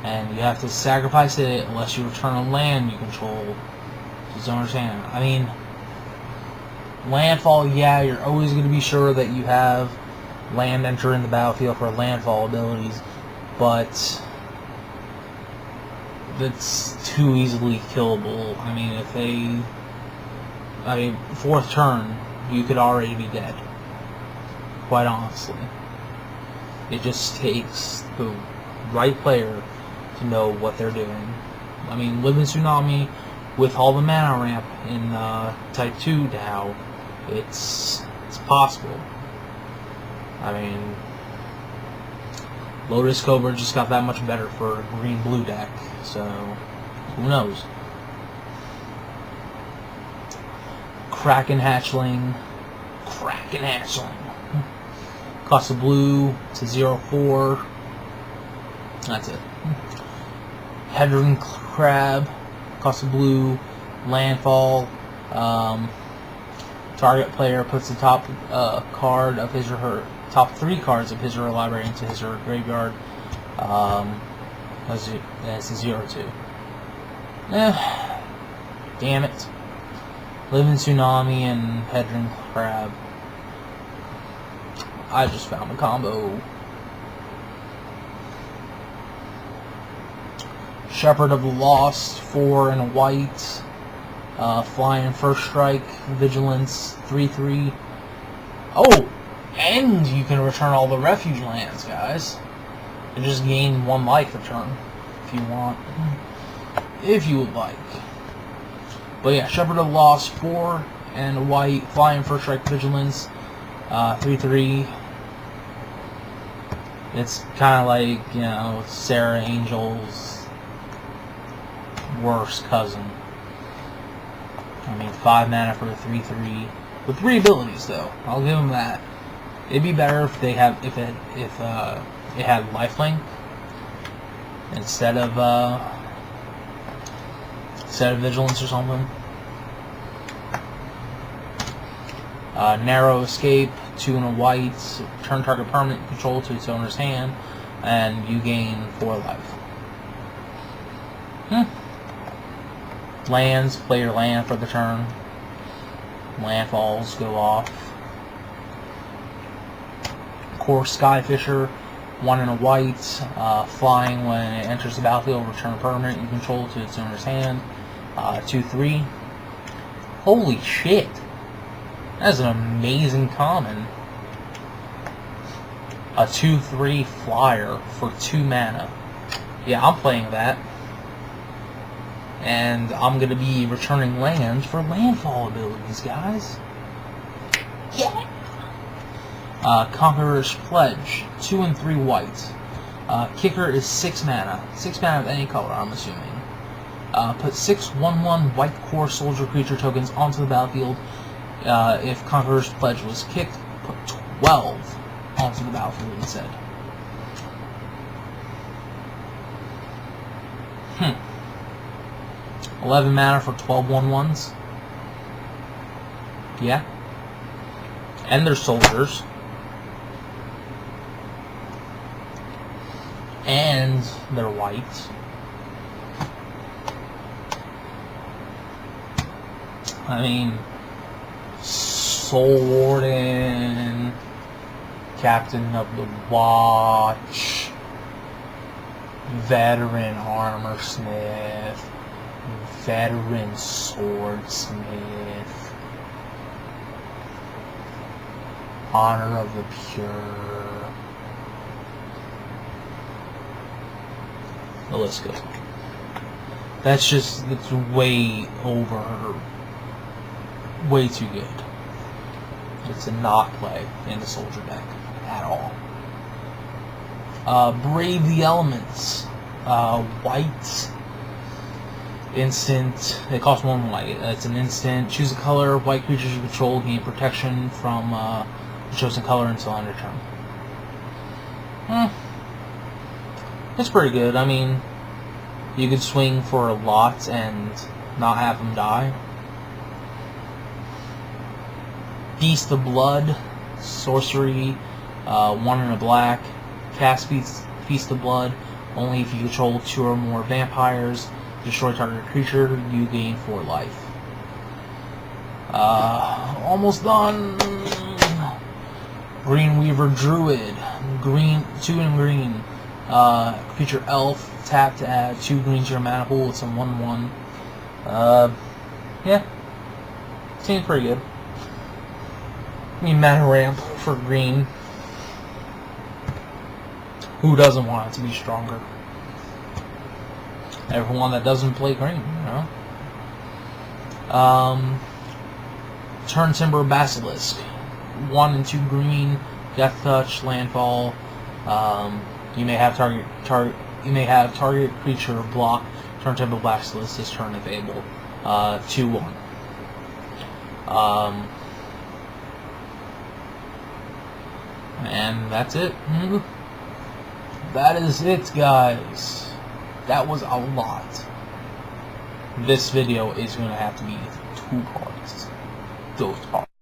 and you have to sacrifice it unless you return a land you control to its owner's hand. I mean, landfall, yeah, you're always going to be sure that you have land enter in the battlefield for landfall abilities, but that's too easily killable. I mean, fourth turn, you could already be dead. Quite honestly. It just takes the right player to know what they're doing. I mean, Living Tsunami, with all the mana ramp in Type 2 now, it's possible. I mean, Lotus Cobra just got that much better for a green-blue deck, so who knows? Kraken Hatchling. Cost a blue to 0/4. That's it. Hedron Crab. Cost a blue. Landfall. Target player puts the top card of his or her top 3 cards of his or her library into his or her graveyard. That's a 0/2. Damn it. Living Tsunami and Hedron Crab. I just found a combo. Shepherd of the Lost, 4 and a white. Flying First Strike, Vigilance, 3/3. Oh! And you can return all the refuge lands, guys. And just gain 1 life return, if you want. If you would like. But yeah, Shepherd of the Lost, 4 and a white. Flying First Strike, Vigilance, 3/3. It's kind of like, you know, Sarah Angel's worst cousin. I mean, 5 mana for a 3/3 with 3 abilities, though. I'll give them that. It'd be better if they have if it had lifelink instead of vigilance or something. Narrow Escape, 2 and a white. Turn target permanent control to its owner's hand, and you gain 4 life. Lands, play your land for the turn. Landfalls go off. Core Skyfisher, 1 and a white. Flying when it enters the battlefield, return permanent you control to its owner's hand. 2/3. Holy shit! That's an amazing common. A 2/3 flyer for 2 mana. Yeah, I'm playing that. And I'm going to be returning lands for landfall abilities, guys. Yeah! Conqueror's Pledge, 2 and 3 white. Kicker is 6 mana. 6 mana of any color, I'm assuming. Put 6 1/1 white core soldier creature tokens onto the battlefield. If Conqueror's Pledge was kicked, put 12 onto the battlefield instead. 11 mana for 12 1/1s. Yeah. And they're soldiers. And they're white. I mean, Soul Warden, Captain of the Watch, Veteran Armorsmith, Veteran Swordsmith, Honor of the Pure. The list goes on. That's way over, way too good. It's a not play in the soldier deck at all. Brave the Elements, white, instant. It costs 1 white. It's an instant. Choose a color. White creatures you control gain protection from the chosen color until end of turn. It's pretty good. I mean, you could swing for a lot and not have them die. Feast of Blood, sorcery, 1 and a black. Cast Feast of Blood. Only if you control 2 or more vampires, destroy target creature, you gain 4 life. Almost done. Green Weaver Druid. Green, 2 in green. Creature elf. Tap to add 2 green to your mana pool. It's a 1/1. Yeah. Seems pretty good. I mean, mana ramp for green. Who doesn't want it to be stronger? Everyone that doesn't play green, you know? Turn Timber Basilisk. 1 and 2 green, Death Touch, Landfall. You may have target creature block Turn Timber Basilisk this turn if able. 2/1. And that's it. That is it, guys. That was a lot. This video is going to have to be 2 parts. Those parts.